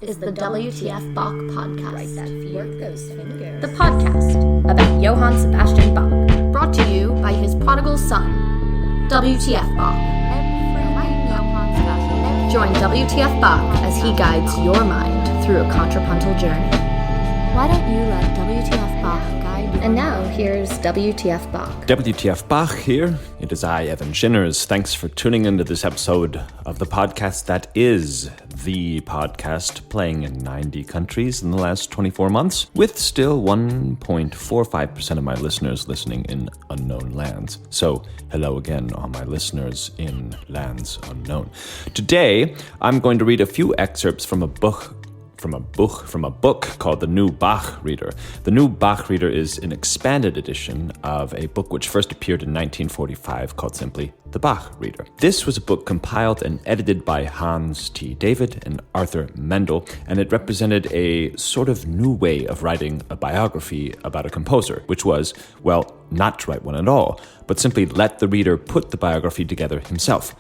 This is the WTFBACH podcast. Right, that work those fingers. The podcast about Johann Sebastian Bach, brought to you by his prodigal son, WTFBACH. Join WTFBACH as he guides your mind through a contrapuntal journey. Why don't you let WTFBACH guide you? And now, here's WTFBACH. WTFBACH here. It is I, Evan Shinners. Thanks for tuning into this episode of the podcast that is the podcast playing in 90 countries in the last 24 months, with still 1.45% of my listeners listening in unknown lands. So, hello again, all my listeners in lands unknown. Today, I'm going to read a few excerpts from a book called The New Bach Reader. The New Bach Reader is an expanded edition of a book which first appeared in 1945 called simply The Bach Reader. This was a book compiled and edited by Hans T. David and Arthur Mendel, and it represented a sort of new way of writing a biography about a composer, which was, well, not to write one at all, but simply let the reader put the biography together himself.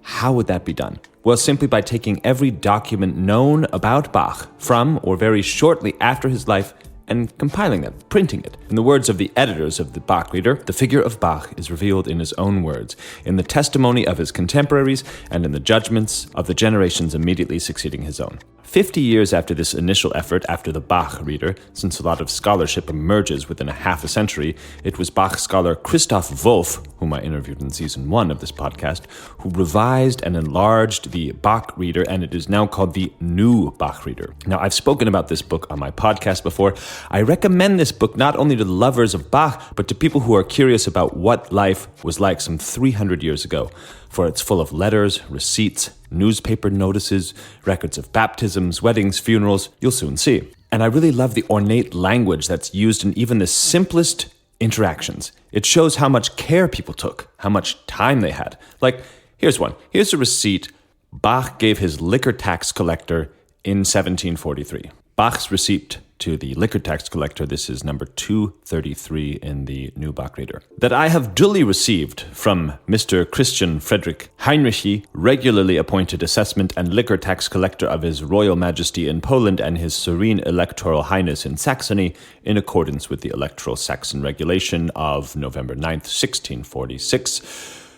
How would that be done? Well, simply by taking every document known about Bach from or very shortly after his life and compiling them, printing it. In the words of the editors of the Bach Reader, the figure of Bach is revealed in his own words, in the testimony of his contemporaries, and in the judgments of the generations immediately succeeding his own. 50 years after this initial effort, after the Bach Reader, since a lot of scholarship emerges within a half a century, it was Bach scholar Christoph Wolff, whom I interviewed in season 1 of this podcast, who revised and enlarged the Bach Reader, and it is now called the New Bach Reader. Now, I've spoken about this book on my podcast before. I recommend this book not only to lovers of Bach, but to people who are curious about what life was like some 300 years ago, for it's full of letters, receipts, newspaper notices, records of baptisms, weddings, funerals, you'll soon see. And I really love the ornate language that's used in even the simplest interactions. It shows how much care people took, how much time they had. Like, here's one. Here's a receipt Bach gave his liquor tax collector in 1743. Bach's receipt to the liquor tax collector, this is number 233 in the New Bach Reader. That I have duly received from Mr. Christian Friedrich Heinrichi, regularly appointed assessment and liquor tax collector of His Royal Majesty in Poland and His Serene Electoral Highness in Saxony, in accordance with the Electoral Saxon Regulation of November 9th, 1646,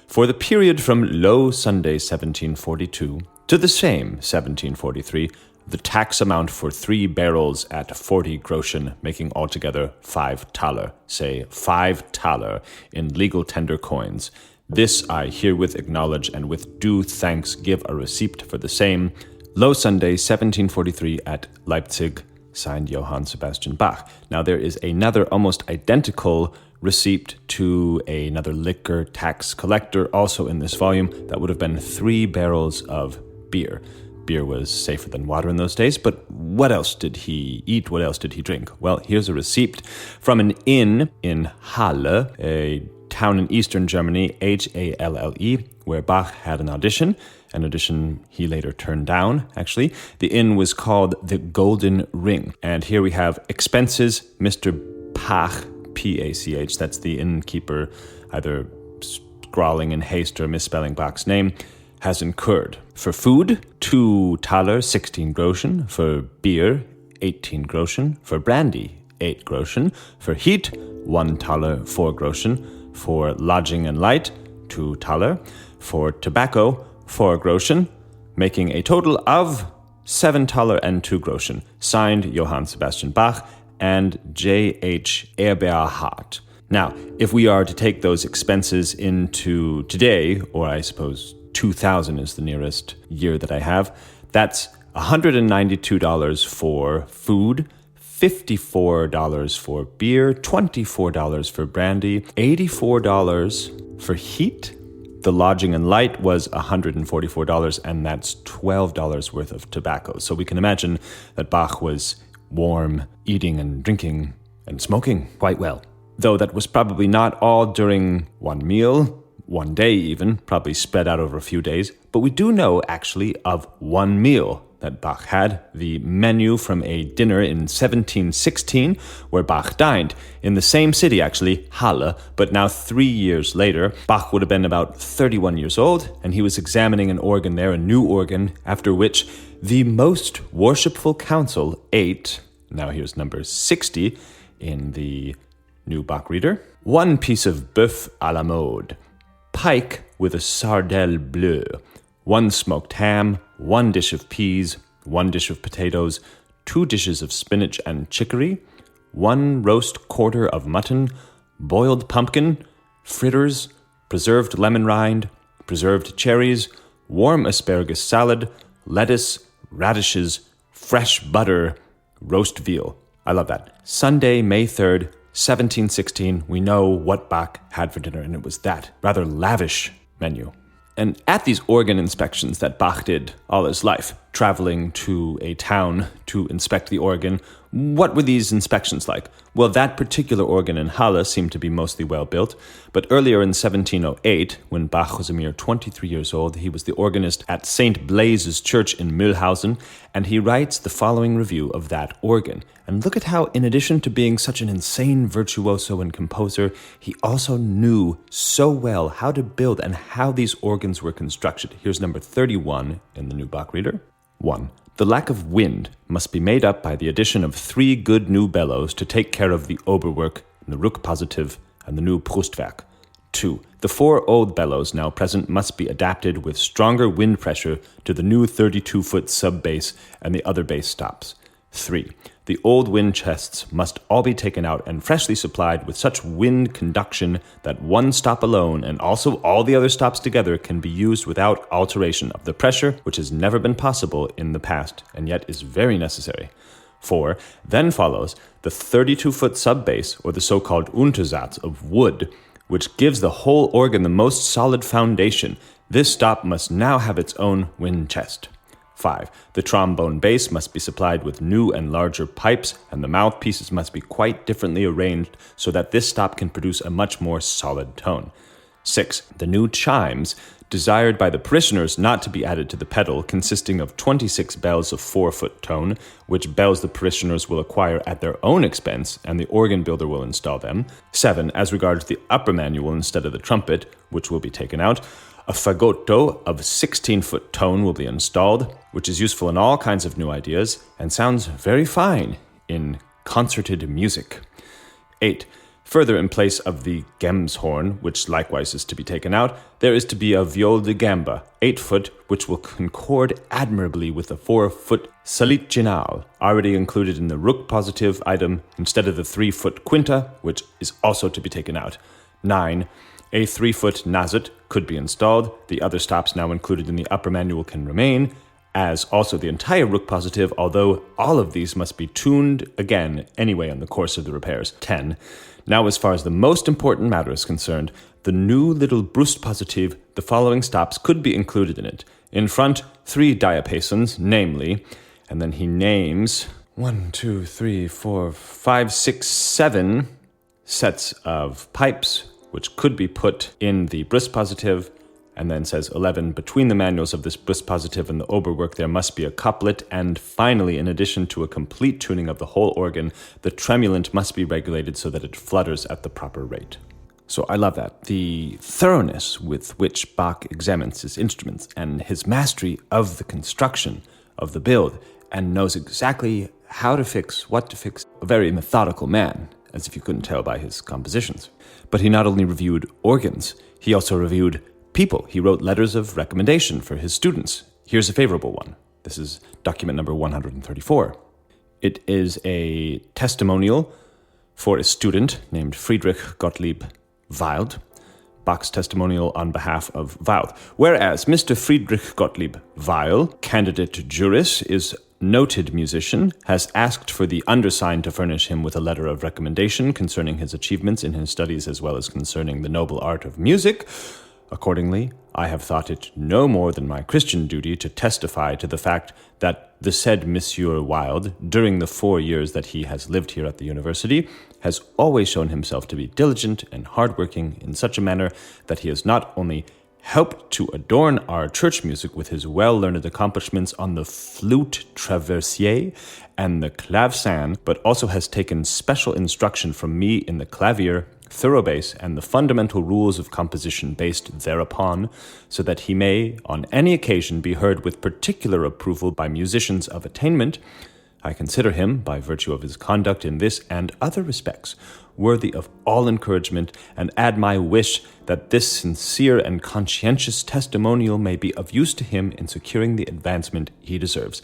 for the period from Low Sunday 1742 to the same 1743, the tax amount for 3 barrels at 40 groschen, making altogether 5 thaler, say 5 thaler in legal tender coins. This I herewith acknowledge and with due thanks give a receipt for the same. Low Sunday 1743 at Leipzig, signed Johann Sebastian Bach. Now there is another almost identical receipt to another liquor tax collector, also in this volume, that would have been 3 barrels of beer. Beer was safer than water in those days, but what else did he eat? What else did he drink? Well, here's a receipt from an inn in Halle, a town in eastern Germany, Halle, where Bach had an audition he later turned down, actually. The inn was called the Golden Ring. And here we have expenses, Mr. Pach, P-A-C-H, that's the innkeeper, either scrawling in haste or misspelling Bach's name, has incurred. For food, 2 thaler, 16 groschen. For beer, 18 groschen. For brandy, 8 groschen. For heat, 1 thaler, 4 groschen. For lodging and light, 2 thaler. For tobacco, 4 groschen, making a total of 7 thaler and 2 groschen. Signed, Johann Sebastian Bach and J.H. Eberhardt. Now, if we are to take those expenses into today, or I suppose 2000 is the nearest year that I have, that's $192 for food, $54 for beer, $24 for brandy, $84 for heat. The lodging and light was $144, and that's $12 worth of tobacco. So we can imagine that Bach was warm, eating and drinking and smoking quite well. Though that was probably not all during one meal, one day even, probably spread out over a few days. But we do know, actually, of one meal that Bach had, the menu from a dinner in 1716, where Bach dined, in the same city, actually, Halle, but now 3 years later. Bach would have been about 31 years old, and he was examining an organ there, a new organ, after which The most worshipful council ate, now here's number 60 in the new Bach reader, 1 piece of bœuf à la mode, pike with a sardelle bleue, 1 smoked ham, 1 dish of peas, 1 dish of potatoes, 2 dishes of spinach and chicory, 1 roast quarter of mutton, boiled pumpkin, fritters, preserved lemon rind, preserved cherries, warm asparagus salad, lettuce, radishes, fresh butter, roast veal. I love that. Sunday, May 3rd, 1716, we know what Bach had for dinner, and it was that rather lavish menu. And at these organ inspections that Bach did all his life, traveling to a town to inspect the organ, what were these inspections like? Well, that particular organ in Halle seemed to be mostly well built, but earlier in 1708, when Bach was a mere 23 years old, he was the organist at St. Blaise's Church in Mühlhausen, and he writes the following review of that organ. And look at how, in addition to being such an insane virtuoso and composer, he also knew so well how to build and how these organs were constructed. Here's number 31 in the new Bach reader. 1. The lack of wind must be made up by the addition of 3 good new bellows to take care of the Oberwerk, the Rückpositiv, and the new Brustwerk. 2. The 4 old bellows now present must be adapted with stronger wind pressure to the new 32-foot sub-bass and the other bass stops. 3. The old wind chests must all be taken out and freshly supplied with such wind conduction that 1 stop alone and also all the other stops together can be used without alteration of the pressure, which has never been possible in the past and yet is very necessary. 4. Then follows the 32-foot sub-bass, or the so-called Untersatz of wood, which gives the whole organ the most solid foundation. This stop must now have its own wind chest. 5. The trombone bass must be supplied with new and larger pipes, and the mouthpieces must be quite differently arranged so that this stop can produce a much more solid tone. 6. The new chimes, desired by the parishioners not to be added to the pedal, consisting of 26 bells of 4-foot tone, which bells the parishioners will acquire at their own expense, and the organ builder will install them. 7. As regards the upper manual instead of the trumpet, which will be taken out, a fagotto of 16-foot tone will be installed, which is useful in all kinds of new ideas and sounds very fine in concerted music. 8. Further, in place of the Gemshorn, which likewise is to be taken out, there is to be a viol de gamba, 8-foot, which will concord admirably with the 4-foot Salitginal, already included in the Rückpositiv item, instead of the 3-foot quinta, which is also to be taken out. 9. A 3-foot Nazet could be installed. The other stops now included in the upper manual can remain, as also the entire Rückpositiv, although all of these must be tuned again anyway in the course of the repairs. 10. Now, as far as the most important matter is concerned, the new little Brustpositiv, the following stops could be included in it. In front, 3 diapasons, namely, and then he names 1, 2, 3, 4, 5, 6, 7 sets of pipes, which could be put in the Brustpositiv, and then says 11, between the manuals of this Brustpositiv and the Oberwerk there must be a couplet, and finally, in addition to a complete tuning of the whole organ, the tremulant must be regulated so that it flutters at the proper rate. So I love that. The thoroughness with which Bach examines his instruments and his mastery of the construction of the build and knows exactly how to fix, what to fix. A very methodical man, as if you couldn't tell by his compositions. But he not only reviewed organs, he also reviewed people. He wrote letters of recommendation for his students. Here's a favorable one. This is document number 134. It is a testimonial for a student named Friedrich Gottlieb Wild, Bach's testimonial on behalf of Wild. Whereas Mr. Friedrich Gottlieb Weil, candidate juris, is noted musician, has asked for the undersigned to furnish him with a letter of recommendation concerning his achievements in his studies as well as concerning the noble art of music. Accordingly, I have thought it no more than my Christian duty to testify to the fact that the said Monsieur Wilde, during the 4 years that he has lived here at the university, has always shown himself to be diligent and hardworking in such a manner that he has not only helped to adorn our church music with his well-learned accomplishments on the flute traversier and the clavecin, but also has taken special instruction from me in the clavier thorough bass, and the fundamental rules of composition based thereupon, so that he may, on any occasion, be heard with particular approval by musicians of attainment, I consider him, by virtue of his conduct in this and other respects, worthy of all encouragement, and add my wish that this sincere and conscientious testimonial may be of use to him in securing the advancement he deserves.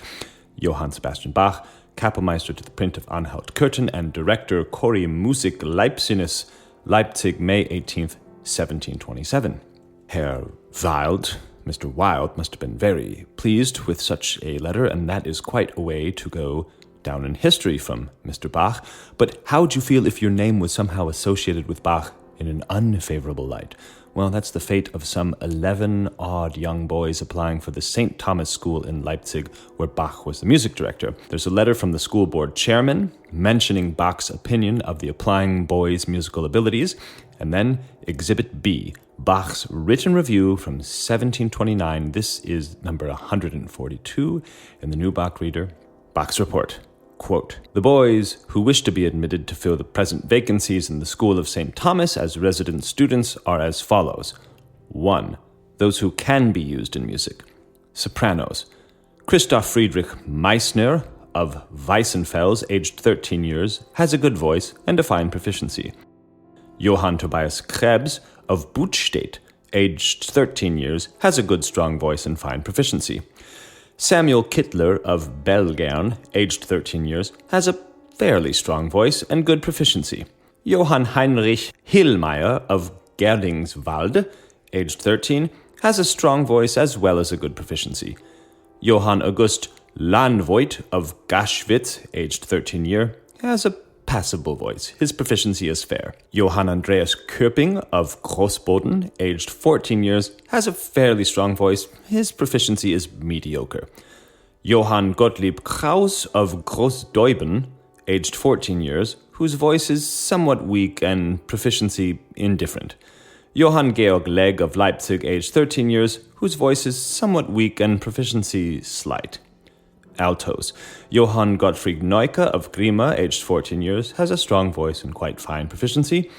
Johann Sebastian Bach, Kapellmeister to the print of Anhalt Curtin and Director Chori Musik Leipziges, Leipzig, May 18th, 1727. Herr Wild, Mr. Wilde, must have been very pleased with such a letter, and that is quite a way to go down in history from Mr. Bach. But how would you feel if your name was somehow associated with Bach in an unfavorable light? Well, that's the fate of some 11 odd young boys applying for the St. Thomas School in Leipzig, where Bach was the music director. There's a letter from the school board chairman mentioning Bach's opinion of the applying boys' musical abilities, and then Exhibit B, Bach's written review from 1729. This is number 142 in the New Bach Reader. Bach's report. Quote, "The boys who wish to be admitted to fill the present vacancies in the School of St. Thomas as resident students are as follows. 1. Those who can be used in music. Sopranos. Christoph Friedrich Meissner of Weissenfels, aged 13 years, has a good voice and a fine proficiency. Johann Tobias Krebs of Buttstedt, aged 13 years, has a good strong voice and fine proficiency. Samuel Kittler of Belgern, aged 13 years, has a fairly strong voice and good proficiency. Johann Heinrich Hillmeier of Gerdingswald, aged 13, has a strong voice as well as a good proficiency. Johann August Landvoigt of Gaschwitz, aged 13 year, has a passable voice. His proficiency is fair. Johann Andreas Köping of Großboden, aged 14 years, has a fairly strong voice. His proficiency is mediocre. Johann Gottlieb Kraus of Großdeuben, aged 14 years, whose voice is somewhat weak and proficiency indifferent. Johann Georg Legg of Leipzig, aged 13 years, whose voice is somewhat weak and proficiency slight. Altos. Johann Gottfried Neuke of Grima, aged 14 years, has a strong voice and quite fine proficiency.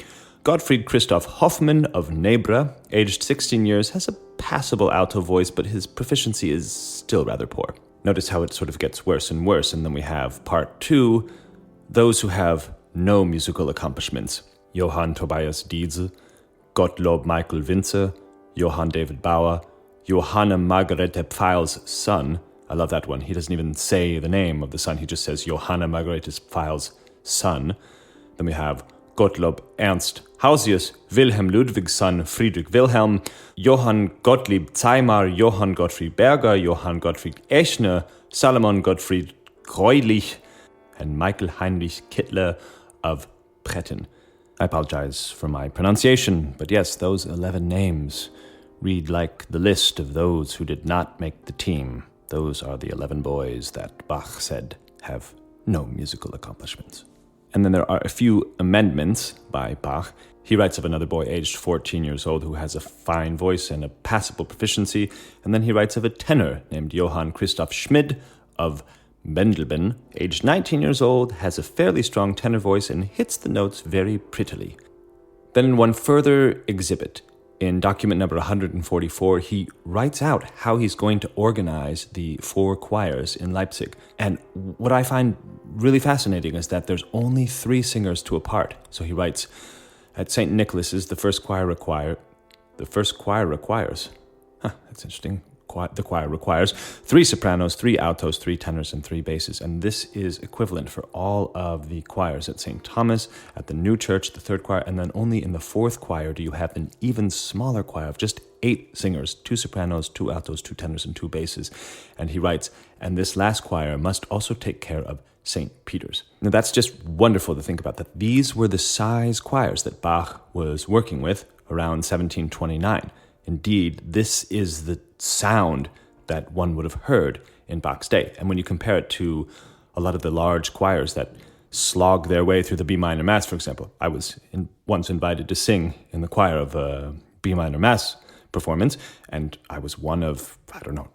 Gottfried Christoph Hoffmann of Nebra, aged 16 years, has a passable alto voice, but his proficiency is still rather poor. Notice how it sort of gets worse and worse, and then we have part 2, those who have no musical accomplishments. Johann Tobias Dietze, Gottlob Michael Winzer, Johann David Bauer, Johanna Margarete Pfeil's son. I love that one. He doesn't even say the name of the son. He just says Johanna Margarete Pfeil's son. Then we have Gottlob Ernst Hausius, Wilhelm Ludwig's son, Friedrich Wilhelm, Johann Gottlieb Zeimar, Johann Gottfried Berger, Johann Gottfried Eschner, Salomon Gottfried Greulich, and Michael Heinrich Kittler of Pretten. I apologize for my pronunciation, but yes, those 11 names read like the list of those who did not make the team. Those are the 11 boys that Bach said have no musical accomplishments. And then there are a few amendments by Bach. He writes of another boy aged 14 years old who has a fine voice and a passable proficiency. And then he writes of a tenor named Johann Christoph Schmid of Bendelben, aged 19 years old, has a fairly strong tenor voice and hits the notes very prettily. Then in one further exhibit, in document number 144, he writes out how he's going to organize the 4 choirs in Leipzig. And what I find really fascinating is that there's only 3 singers to a part. So he writes, at St. Nicholas's, the first choir requires. That's interesting. The choir requires 3 sopranos, 3 altos, 3 tenors, and 3 basses. And this is equivalent for all of the choirs at St. Thomas, at the New Church, the 3rd choir, and then only in the 4th choir do you have an even smaller choir of just 8 singers, 2 sopranos, 2 altos, 2 tenors, and 2 basses. And he writes, and this last choir must also take care of St. Peter's. Now that's just wonderful to think about, that these were the size choirs that Bach was working with around 1729. Indeed, this is the sound that one would have heard in Bach's day. And when you compare it to a lot of the large choirs that slog their way through the B minor Mass, for example, I was once invited to sing in the choir of a B minor Mass performance, and I was one of,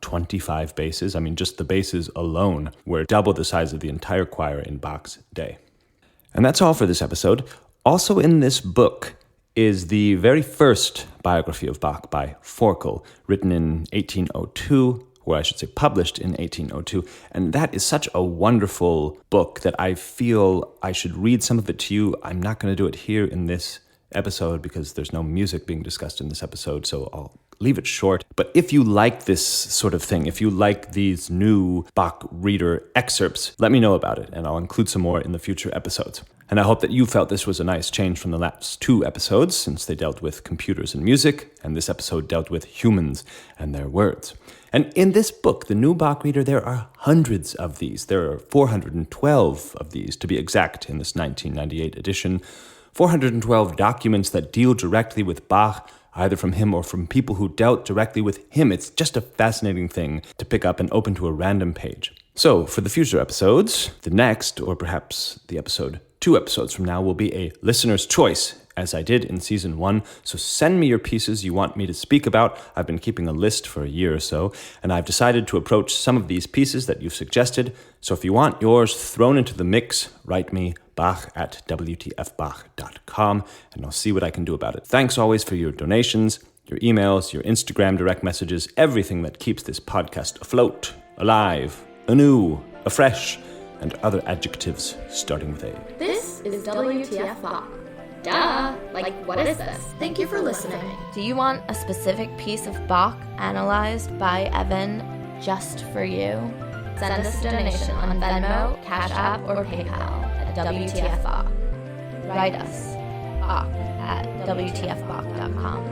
25 basses. I mean, just the basses alone were double the size of the entire choir in Bach's day. And that's all for this episode. Also in this book is the very first biography of Bach by Forkel, written in 1802, or I should say published in 1802. And that is such a wonderful book that I feel I should read some of it to you. I'm not going to do it here in this episode because there's no music being discussed in this episode, so I'll leave it short. But if you like this sort of thing, if you like these new Bach reader excerpts, let me know about it, and I'll include some more in the future episodes. And I hope that you felt this was a nice change from the last two episodes, since they dealt with computers and music, and this episode dealt with humans and their words. And in this book, the new Bach reader, there are hundreds of these. There are 412 of these, to be exact, in this 1998 edition. 412 documents that deal directly with Bach, either from him or from people who dealt directly with him. It's just a fascinating thing to pick up and open to a random page. So, for the future episodes, the next, or perhaps the episode 2 episodes from now, will be a listener's choice, as I did in season 1. So send me your pieces you want me to speak about. I've been keeping a list for a year or so, and I've decided to approach some of these pieces that you've suggested. So if you want yours thrown into the mix, write me Bach@WTFBACH.com, and I'll see what I can do about it. Thanks always for your donations, your emails, your Instagram direct messages, everything that keeps this podcast afloat, alive, anew, afresh, and other adjectives starting with A. This is WTF Bach. Duh! Like, what is this? Thank you for listening. Do you want a specific piece of Bach analyzed by Evan just for you? Send us a donation on Venmo, Cash App, or PayPal at WTF Bach. Write us, Bach@WTFBach.com.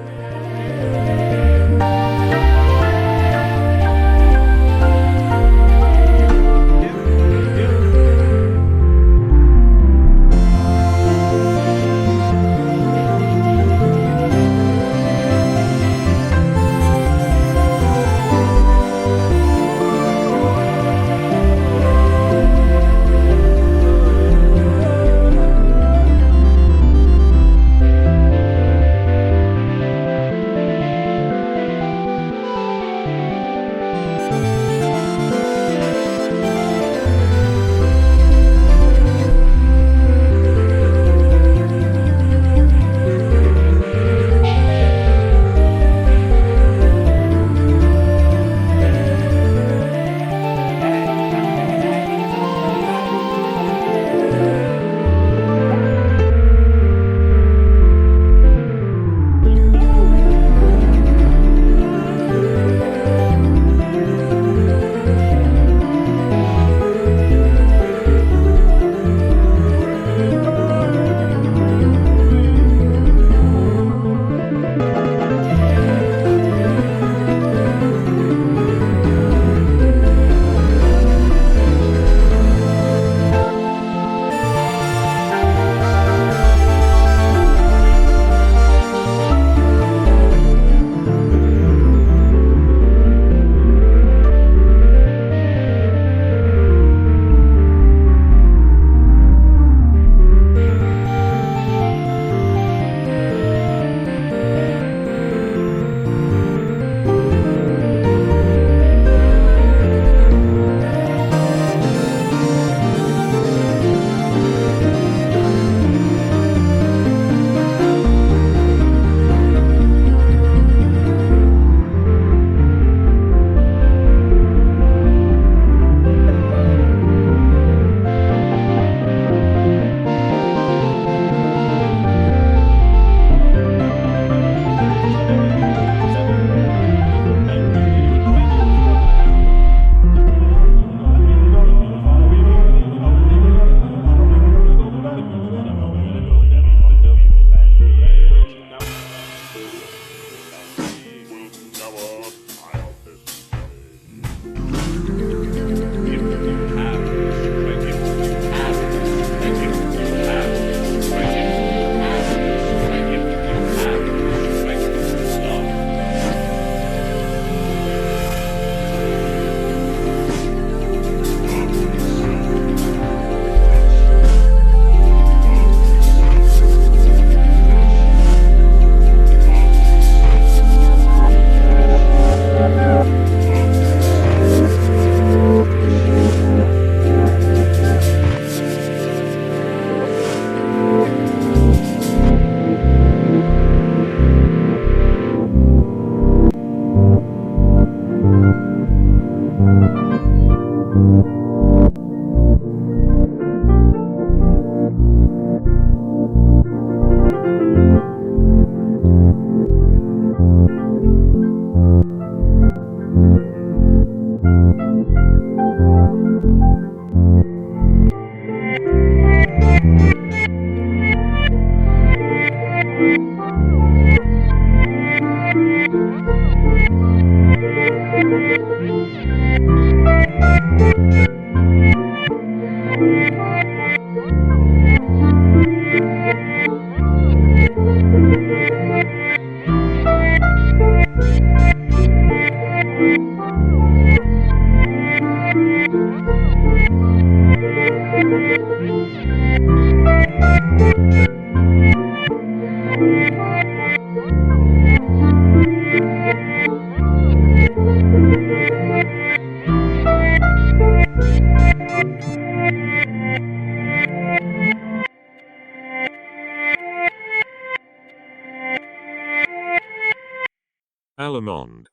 Allemande.